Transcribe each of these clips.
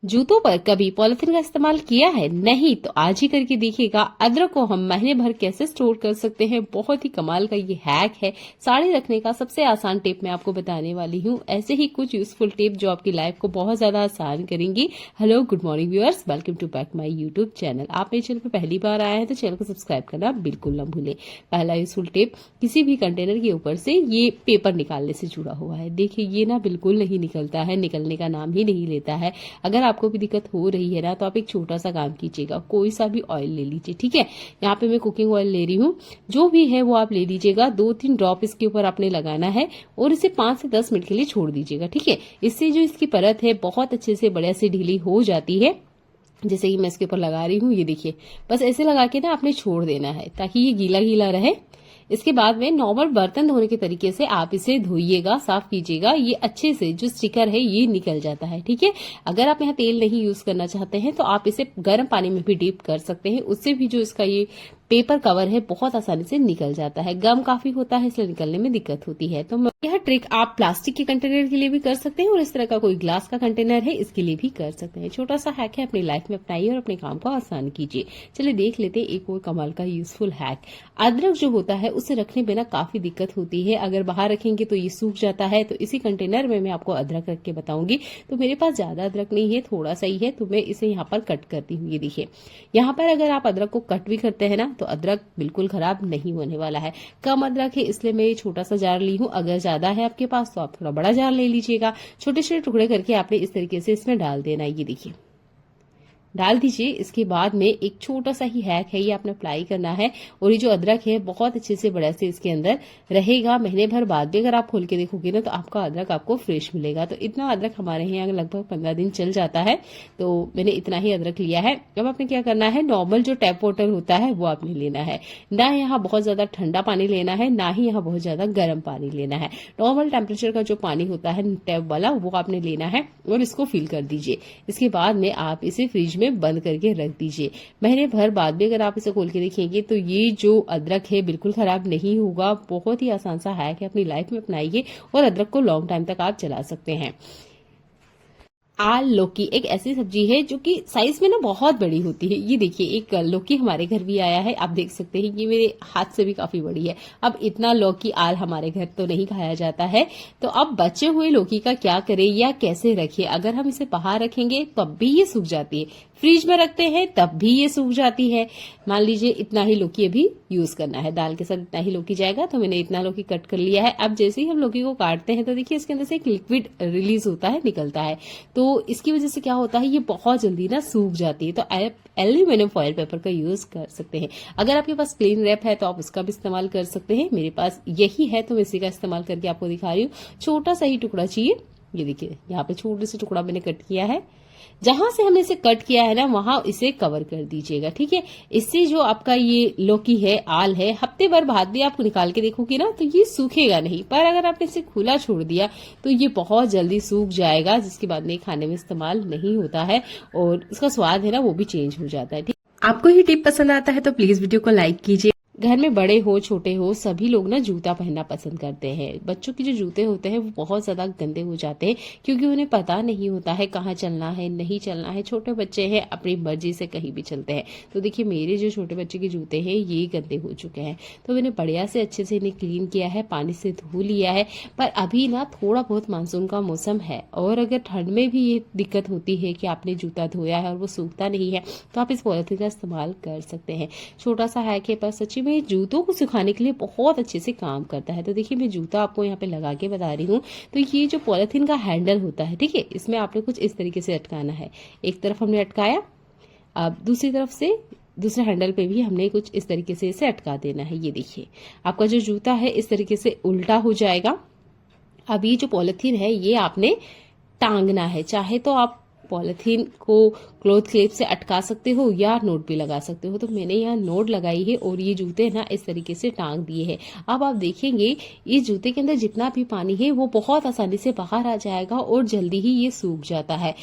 जूतों पर कभी पॉलिथीन का इस्तेमाल किया है? नहीं तो आज ही करके देखिएगा। अदरक को हम महीने भर कैसे स्टोर कर सकते हैं, बहुत ही कमाल का ये हैक है। साड़ी रखने का सबसे आसान टिप मैं आपको बताने वाली हूँ। ऐसे ही कुछ यूजफुल टिप जो आपकी लाइफ को बहुत ज्यादा आसान करेंगी। Hello, good morning viewers, welcome to back my YouTube channel. आप मेरे चैनल पर पहली बार आए हैं तो चैनल को सब्सक्राइब करना बिल्कुल न भूलें। पहला यूजफुल टिप, किसी भी कंटेनर के ऊपर से ये पेपर निकालने से जुड़ा हुआ है। देखिए ये ना बिल्कुल नहीं निकलता है, निकलने का नाम ही नहीं लेता है। अगर आपको भी दिक्कत हो रही है ना तो आप एक छोटा सा काम कीजिएगा, कोई सा भी ऑयल ले लीजिए। ठीक है, यहाँ पे मैं कुकिंग ऑयल ले रही हूँ, जो भी है वो आप ले लीजिएगा। 2-3 ड्रॉप इसके ऊपर आपने लगाना है और इसे 5 से 10 मिनट के लिए छोड़ दीजिएगा। ठीक है, इससे जो इसकी परत है बहुत अच्छे से बढ़िया से ढीली हो जाती है। जैसे कि मैं इसके ऊपर लगा रही हूँ, ये देखिए, बस ऐसे लगा के ना आपने छोड़ देना है ताकि ये गीला गीला रहे। इसके बाद में नॉर्मल बर्तन धोने के तरीके से आप इसे धोइएगा, साफ कीजिएगा। ये अच्छे से जो स्टिकर है ये निकल जाता है। ठीक है, अगर आप यहाँ तेल नहीं यूज करना चाहते हैं तो आप इसे गर्म पानी में भी डीप कर सकते हैं। उससे भी जो इसका ये पेपर कवर है बहुत आसानी से निकल जाता है। गम काफी होता है इसलिए निकलने में दिक्कत होती है। तो यह ट्रिक आप प्लास्टिक के कंटेनर के लिए भी कर सकते हैं और इस तरह का कोई ग्लास का कंटेनर है इसके लिए भी कर सकते हैं। छोटा सा हैक है, अपनी लाइफ में अपनाइए और अपने काम को आसान कीजिए। चलिए देख लेते हैं एक और कमाल का यूजफुल हैक। अदरक जो होता है उसे रखने में ना काफी दिक्कत होती है। अगर बाहर रखेंगे तो ये सूख जाता है। तो इसी कंटेनर में मैं आपको अदरक रख के बताऊंगी। तो मेरे पास ज्यादा अदरक नहीं है, थोड़ा सा ही है, तो मैं इसे यहाँ पर कट करती हूँ। ये देखिए, यहाँ पर अगर आप अदरक को कट भी करते हैं ना तो अदरक बिल्कुल खराब नहीं होने वाला है। कम अदरक है इसलिए मैं ये छोटा सा जार ली हूँ। अगर ज्यादा है आपके पास तो आप थोड़ा बड़ा जार ले लीजिएगा। छोटे छोटे टुकड़े करके आपने इस तरीके से इसमें डाल देना है। ये देखिए, डाल दीजिए। इसके बाद में एक छोटा सा ही हैक है, ये आपने अप्लाई करना है और ये जो अदरक है बहुत अच्छे से बड़ा से इसके अंदर रहेगा। महीने भर बाद भी अगर आप खोल के देखोगे ना तो आपका अदरक आपको फ्रेश मिलेगा। तो इतना अदरक हमारे यहाँ लगभग 15 दिन चल जाता है। तो मैंने इतना ही अदरक लिया है। अब आपने क्या करना है, नॉर्मल जो टैप वाटर होता है वो आपने लेना है। ना यहाँ बहुत ज्यादा ठंडा पानी लेना है, ना ही यहाँ बहुत ज्यादा गर्म पानी लेना है। नॉर्मल टेम्परेचर का जो पानी होता है टैप वाला वो आपने लेना है और इसको फिल कर दीजिए। इसके बाद में आप इसे फ्रिज में बंद करके रख दीजिए। महीने भर बाद भी अगर आप इसे खोल के देखेंगे तो ये जो अदरक है बिल्कुल खराब नहीं होगा। बहुत ही आसान सा हैक है, अपनी लाइफ में अपनाइए और अदरक को लॉन्ग टाइम तक आप चला सकते हैं। आल लौकी एक ऐसी सब्जी है जो कि साइज में ना बहुत बड़ी होती है। ये देखिए, एक लौकी हमारे घर भी आया है, आप देख सकते हैं ये मेरे हाथ से भी काफी बड़ी है। अब इतना लौकी आल हमारे घर तो नहीं खाया जाता है। तो अब बचे हुए लौकी का क्या करें या कैसे रखें? अगर हम इसे बाहर रखेंगे तब भी ये सूख जाती है, फ्रिज में रखते हैं तब भी ये सूख जाती है। मान लीजिए इतना ही लौकी अभी यूज करना है, दाल के साथ इतना ही लौकी जाएगा। तो मैंने इतना लौकी कट कर लिया है। अब जैसे ही हम लौकी को काटते हैं तो देखिए इसके अंदर से एक लिक्विड रिलीज होता है, निकलता है। तो इसकी वजह से क्या होता है, ये बहुत जल्दी ना सूख जाती है। तो आप एल्यूमिनियम फॉइल पेपर का यूज कर सकते हैं। अगर आपके पास प्लेन रैप है तो आप उसका भी इस्तेमाल कर सकते हैं। मेरे पास यही है तो मैं इसी का इस्तेमाल करके आपको दिखा रही हूँ। छोटा सा ही टुकड़ा चाहिए। ये देखिए, यहाँ पे छोटे से टुकड़ा मैंने कट किया है। जहां से हमने इसे कट किया है ना वहां इसे कवर कर दीजिएगा। ठीक है, इससे जो आपका ये लौकी है, आल है, हफ्ते भर बाद भी आप निकाल के देखोगे ना तो ये सूखेगा नहीं। पर अगर आपने इसे खुला छोड़ दिया तो ये बहुत जल्दी सूख जाएगा, जिसके बाद में खाने में इस्तेमाल नहीं होता है और इसका स्वाद है ना वो भी चेंज हो जाता है। ठीक, आपको ये टिप पसंद आता है तो प्लीज वीडियो को लाइक कीजिए। घर में बड़े हो छोटे हो सभी लोग ना जूता पहनना पसंद करते हैं। बच्चों के जो जूते होते हैं वो बहुत ज्यादा गंदे हो जाते हैं क्योंकि उन्हें पता नहीं होता है कहाँ चलना है, नहीं चलना है। छोटे बच्चे हैं, अपनी मर्जी से कहीं भी चलते हैं। तो देखिए, मेरे जो छोटे बच्चे के जूते हैं ये गंदे हो चुके हैं। तो मैंने बढ़िया से अच्छे से इन्हें क्लीन किया है, पानी से धो लिया है। पर अभी ना थोड़ा बहुत मानसून का मौसम है और अगर ठंड में भी ये दिक्कत होती है कि आपने जूता धोया है और वो सूखता नहीं है तो आप इस पॉलिथीन का इस्तेमाल कर सकते हैं। छोटा सा हैक है पर सच्ची में जूतों को सुखाने के लिए बहुत अच्छे से काम करता है। तो देखिए, मैं जूता आपको यहाँ पे लगा के बता रही हूँ। तो ये जो पॉलिथीन का हैंडल होता है, ठीक है, इसमें आपने कुछ इस तरीके से अटकाना है। एक तरफ हमने अटकाया, अब दूसरी तरफ से दूसरे हैंडल पे भी हमने कुछ इस तरीके से इसे अटका देना है। ये देखिए, आपका जो जूता है इस तरीके से उल्टा हो जाएगा। अब ये जो पॉलिथीन है ये आपने टांगना है। चाहे तो आप पॉलिथीन को क्लॉथ क्लिप से अटका सकते हो या नोट भी लगा सकते हो। तो मैंने यहाँ नोट लगाई है और ये जूते ना इस तरीके से टांग दिए हैं। अब आप देखेंगे ये जूते के अंदर जितना भी पानी है वो बहुत आसानी से बाहर आ जाएगा और जल्दी ही ये सूख जाता है।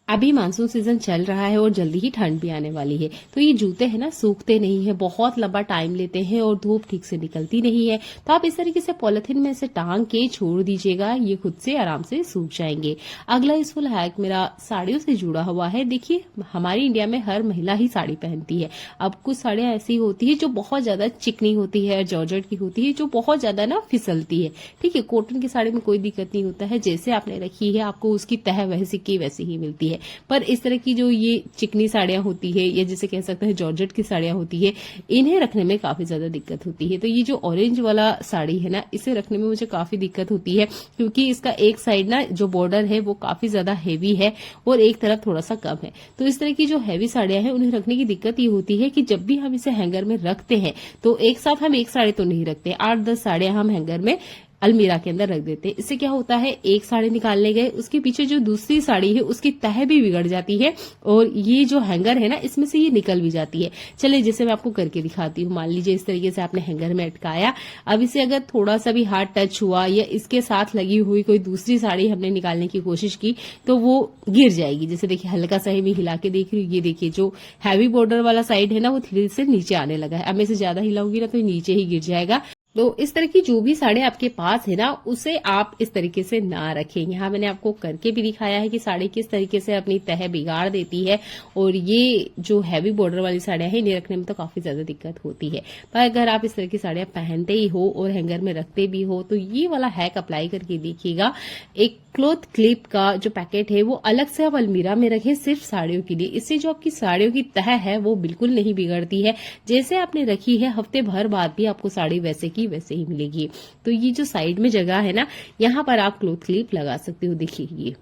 अभी मानसून सीजन चल रहा है और जल्दी ही ठंड भी आने वाली है, तो ये जूते है ना सूखते नहीं है, बहुत लंबा टाइम लेते हैं और धूप ठीक से निकलती नहीं है। तो आप इस तरीके से पॉलिथीन में से टांग के छोड़ दीजिएगा, ये खुद से आराम से सूख जाएंगे। अगला यूजफुल हैक मेरा साड़ियों से जुड़ा हुआ है। देखिए, हमारी इंडिया में हर महिला ही साड़ी पहनती है। अब कुछ साड़ियां ऐसी होती है जो बहुत ज्यादा चिकनी होती है, जॉर्जेट की होती है, जो बहुत ज्यादा ना फिसलती है। ठीक है, कॉटन की साड़ी में कोई दिक्कत नहीं होता है, जैसे आपने रखी है आपको उसकी तह वैसी की वैसी ही मिलती है। पर इस तरह की जो ये चिकनी साड़ियां होती है, या जिसे कह सकते हैं जॉर्जेट की साड़ियां होती है, इन्हें रखने में काफी ज्यादा दिक्कत होती है। तो ये जो ऑरेंज वाला साड़ी है ना, इसे रखने में मुझे काफी दिक्कत होती है, क्योंकि इसका एक साइड ना जो बॉर्डर है वो काफी ज्यादा हैवी है और एक तरफ थोड़ा सा कम है। तो इस तरह की जो हैवी साड़ियां हैं उन्हें रखने की दिक्कत ये होती है कि जब भी हम इसे हैंगर में रखते हैं तो एक साथ हम एक साड़ी तो नहीं रखते, 8-10 साड़ियां हम हैंगर में अलमीरा के अंदर रख देते हैं। इससे क्या होता है, एक साड़ी निकालने गए, उसके पीछे जो दूसरी साड़ी है उसकी तह भी बिगड़ जाती है और ये जो हैंगर है ना, इसमें से ये निकल भी जाती है। चलिए, जैसे मैं आपको करके दिखाती हूँ। मान लीजिए इस तरीके से आपने हैंगर में अटकाया, अब इसे अगर थोड़ा सा भी हाथ टच हुआ या इसके साथ लगी हुई कोई दूसरी साड़ी हमने निकालने की कोशिश की तो वो गिर जाएगी। जैसे देखिए, हल्का सा ही मैं हिला के देख रही हूँ, ये देखिए जो हैवी बॉर्डर वाला साइड है ना वो धीरे से नीचे आने लगा है। अब मैं इसे ज्यादा हिलाऊंगी ना तो नीचे ही गिर जाएगा। तो इस तरह की जो भी साड़ी आपके पास है ना, उसे आप इस तरीके से ना रखें। यहाँ मैंने आपको करके भी दिखाया है कि साड़ी किस तरीके से अपनी तह बिगाड़ देती है, और ये जो हैवी बॉर्डर वाली साड़ियां हैं इन्हें रखने में तो काफी ज्यादा दिक्कत होती है। पर अगर आप इस तरह की साड़ियां पहनते ही हो और हैंगर में रखते भी हो तो ये वाला हैक अप्लाई करके देखिएगा। एक क्लॉथ क्लिप का जो पैकेट है वो अलग से आप अलमीरा में रखें सिर्फ साड़ियों के लिए। इससे जो आपकी साड़ियों की तह है वो बिल्कुल नहीं बिगड़ती है। जैसे आपने रखी है हफ्ते भर बाद भी आपको साड़ी वैसे की वैसे ही मिलेगी। तो ये जो साइड में जगह है ना, यहाँ पर आप क्लॉथ क्लिप लगा सकते हो। देखिए, ये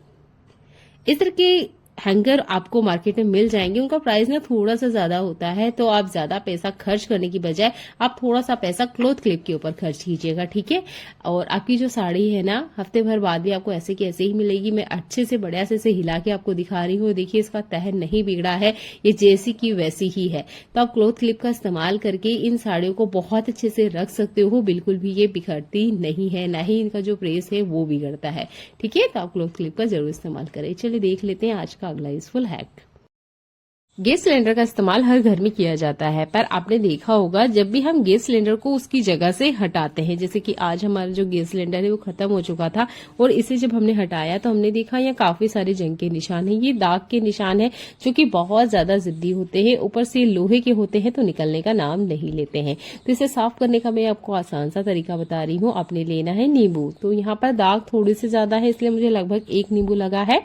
इस तरह के हैंगर आपको मार्केट में मिल जाएंगे। उनका प्राइस ना थोड़ा सा ज्यादा होता है, तो आप ज्यादा पैसा खर्च करने की बजाय आप थोड़ा सा पैसा क्लॉथ क्लिप के ऊपर खर्च कीजिएगा, ठीक है। और आपकी जो साड़ी है ना, हफ्ते भर बाद भी आपको ऐसे की ऐसे ही मिलेगी। मैं अच्छे से बढ़िया से हिला के आपको दिखा रही हूँ। देखिए, इसका तह नहीं बिगड़ा है, ये जैसी की वैसी ही है। तो आप क्लॉथ क्लिप का इस्तेमाल करके इन साड़ियों को बहुत अच्छे से रख सकते हो। बिल्कुल भी ये बिखरती नहीं है, ना ही इनका जो प्रेस है वो बिगड़ता है, ठीक है। तो आप क्लॉथ क्लिप का जरूर इस्तेमाल करें। चलिए देख लेते हैं आज का अगला यूजफुल हैक। गैस सिलेंडर का इस्तेमाल हर घर में किया जाता है, पर आपने देखा होगा जब भी हम गैस सिलेंडर को उसकी जगह से हटाते हैं, जैसे कि आज हमारा जो गैस सिलेंडर है वो खत्म हो चुका था और इसे जब हमने हटाया तो हमने देखा यहाँ काफी सारे जंग के निशान हैं। ये दाग के निशान है जो कि बहुत ज्यादा जिद्दी होते हैं, ऊपर से लोहे के होते हैं तो निकलने का नाम नहीं लेते हैं। तो इसे साफ करने का मैं आपको आसान सा तरीका बता रही हूँ। आपने लेना है नींबू। तो यहाँ पर दाग थोड़ी से ज्यादा है, इसलिए मुझे लगभग 1 नींबू लगा है।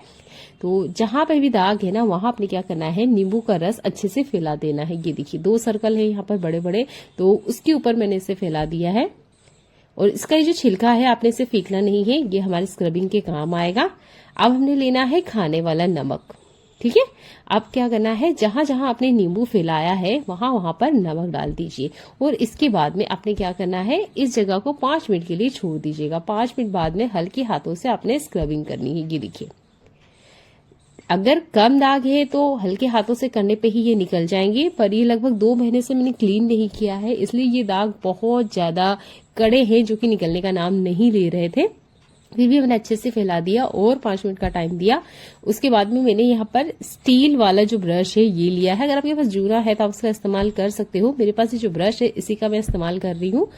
तो जहां पे भी दाग है ना, वहां आपने क्या करना है, नींबू का रस अच्छे से फैला देना है। ये देखिए 2 सर्कल है यहाँ पर बड़े बड़े, तो उसके ऊपर मैंने इसे फैला दिया है। और इसका ये जो छिलका है आपने इसे फेंकना नहीं है, ये हमारी स्क्रबिंग के काम आएगा। अब हमने लेना है खाने वाला नमक, ठीक है। अब क्या करना है, जहां जहां आपने नींबू फैलाया है वहां वहां पर नमक डाल दीजिए। और इसके बाद में आपने क्या करना है, इस जगह को 5 मिनट के लिए छोड़ दीजिएगा। 5 मिनट बाद में हल्के हाथों से आपने स्क्रबिंग करनी है। ये देखिए, अगर कम दाग है तो हल्के हाथों से करने पे ही ये निकल जाएंगे, पर ये लगभग 2 महीने से मैंने क्लीन नहीं किया है, इसलिए ये दाग बहुत ज्यादा कड़े हैं जो कि निकलने का नाम नहीं ले रहे थे। फिर भी मैंने अच्छे से फैला दिया और 5 मिनट का टाइम दिया। उसके बाद में मैंने यहाँ पर स्टील वाला जो ब्रश है ये लिया है। अगर आपके पास जूना है तो आप उसका इस्तेमाल कर सकते हो। मेरे पास ये जो ब्रश है इसी का मैं इस्तेमाल कर रही हूँ।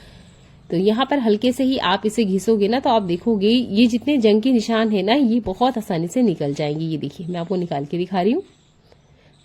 तो यहाँ पर हल्के से ही आप इसे घिसोगे ना तो आप देखोगे ये जितने जंग के निशान है ना, ये बहुत आसानी से निकल जाएंगे। ये देखिए, मैं आपको निकाल के दिखा रही हूँ।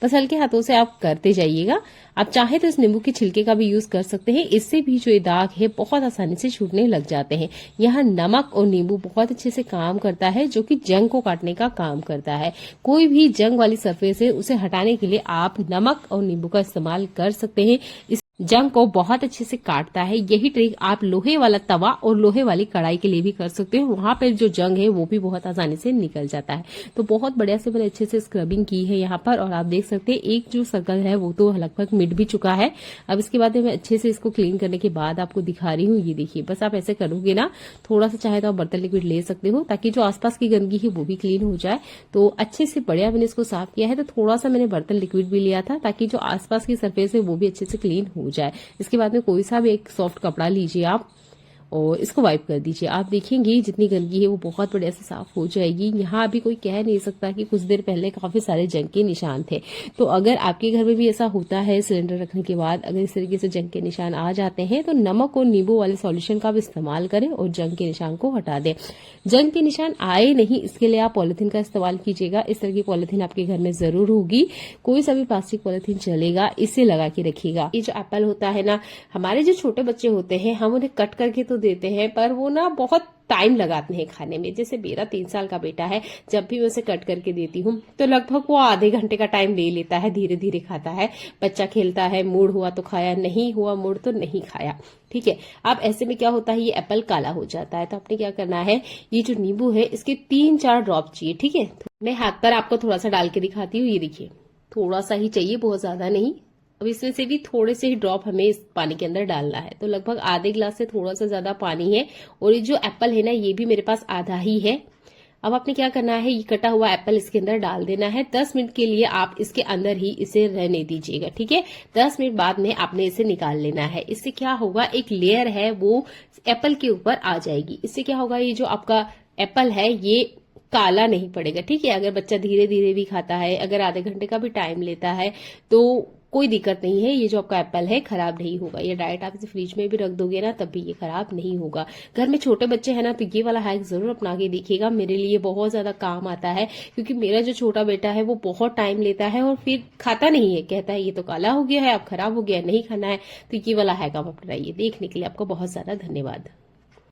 बस हल्के हाथों से आप करते जाइएगा। आप चाहे तो इस नींबू के छिलके का भी यूज कर सकते हैं, इससे भी जो ये दाग है बहुत आसानी से छूटने लग जाते हैं। यहाँ नमक और नींबू बहुत अच्छे से काम करता है, जो कि जंग को काटने का काम करता है। कोई भी जंग वाली सरफेस है उसे हटाने के लिए आप नमक और नींबू का इस्तेमाल कर सकते हैं। इस जंग को बहुत अच्छे से काटता है। यही ट्रिक आप लोहे वाला तवा और लोहे वाली कढ़ाई के लिए भी कर सकते हो। वहां पर जो जंग है वो भी बहुत आसानी से निकल जाता है। तो बहुत बढ़िया से मैंने अच्छे से स्क्रबिंग की है यहाँ पर, और आप देख सकते हैं एक जो सर्कल है वो तो लगभग मिट भी चुका है। अब इसके बाद मैं अच्छे से इसको क्लीन करने के बाद आपको दिखा रही हूँ। ये देखिए, बस आप ऐसे करोगे ना, थोड़ा सा चाहे तो आप बर्तन लिक्विड ले सकते हो ताकि जो आसपास की गंदगी है वो भी क्लीन हो जाए। तो अच्छे से बढ़िया मैंने इसको साफ किया है। तो थोड़ा सा मैंने बर्तन लिक्विड भी लिया था ताकि जो आसपास की सरफेस है वो भी अच्छे से क्लीन हो जाए। इसके बाद में कोई सा भी एक सॉफ्ट कपड़ा लीजिए आप, और इसको वाइप कर दीजिए। आप देखेंगे जितनी गंदगी है वो बहुत बढ़िया से साफ हो जाएगी। यहाँ अभी कोई कह नहीं सकता कि कुछ देर पहले काफी सारे जंग के निशान थे। तो अगर आपके घर में भी ऐसा होता है सिलेंडर रखने के बाद अगर इस तरीके से जंग के निशान आ जाते हैं तो नमक और नींबू वाले सॉल्यूशन का भी इस्तेमाल करें और जंग के निशान को हटा दें। जंग के निशान आए नहीं इसके लिए आप पॉलिथीन का इस्तेमाल कीजिएगा। इस तरह की पॉलिथीन आपके घर में जरूर होगी, कोई सा भी प्लास्टिक पॉलिथीन चलेगा, इसे लगा के रखिएगा। ये जो एप्पल होता है ना, हमारे जो छोटे बच्चे होते हैं हम उन्हें कट करके तो देते हैं पर वो ना बहुत टाइम लगाते हैं खाने में। जैसे मेरा 3 साल का बेटा है, जब भी मैं उसे कट करके देती हूँ तो लगभग वो आधे घंटे का टाइम ले लेता है, धीरे धीरे खाता है। बच्चा खेलता है, मूड हुआ तो खाया, नहीं हुआ मूड तो नहीं खाया। ठीक है, अब ऐसे में क्या होता है, ये एप्पल काला हो जाता है। तो आपने क्या करना है, ये जो नींबू है इसके 3-4 ड्रॉप चाहिए। ठीक है, मैं हाथ पर आपको थोड़ा सा डाल के दिखाती हूँ। ये देखिए, थोड़ा सा ही चाहिए, बहुत ज्यादा नहीं। अब इसमें से भी थोड़े से ही ड्रॉप हमें इस पानी के अंदर डालना है। तो लगभग आधे गिलास से थोड़ा सा ज्यादा पानी है और ये जो एप्पल है ना, ये भी मेरे पास आधा ही है। अब आपने क्या करना है, ये कटा हुआ एप्पल इसके अंदर डाल देना है। 10 मिनट के लिए आप इसके अंदर ही इसे रहने दीजिएगा। ठीक है, 10 मिनट बाद में आपने इसे निकाल लेना है। इससे क्या होगा, एक लेयर है वो एप्पल के ऊपर आ जाएगी। इससे क्या होगा, ये जो आपका एप्पल है ये काला नहीं पड़ेगा। ठीक है, अगर बच्चा धीरे धीरे भी खाता है, अगर आधे घंटे का भी टाइम लेता है तो कोई दिक्कत नहीं है। ये जो आपका एप्पल है खराब नहीं होगा। ये डायरेक्ट आप इसे फ्रिज में भी रख दोगे ना तब भी ये खराब नहीं होगा। घर में छोटे बच्चे हैं ना, तो ये वाला हैक जरूर अपना के देखिएगा। मेरे लिए बहुत ज्यादा काम आता है क्योंकि मेरा जो छोटा बेटा है वो बहुत टाइम लेता है और फिर खाता नहीं है, कहता है ये तो काला हो गया है, अब खराब हो गया, नहीं खाना है। तो ये वाला हैक आप अपनाइए। देखने के लिए आपको बहुत ज्यादा धन्यवाद।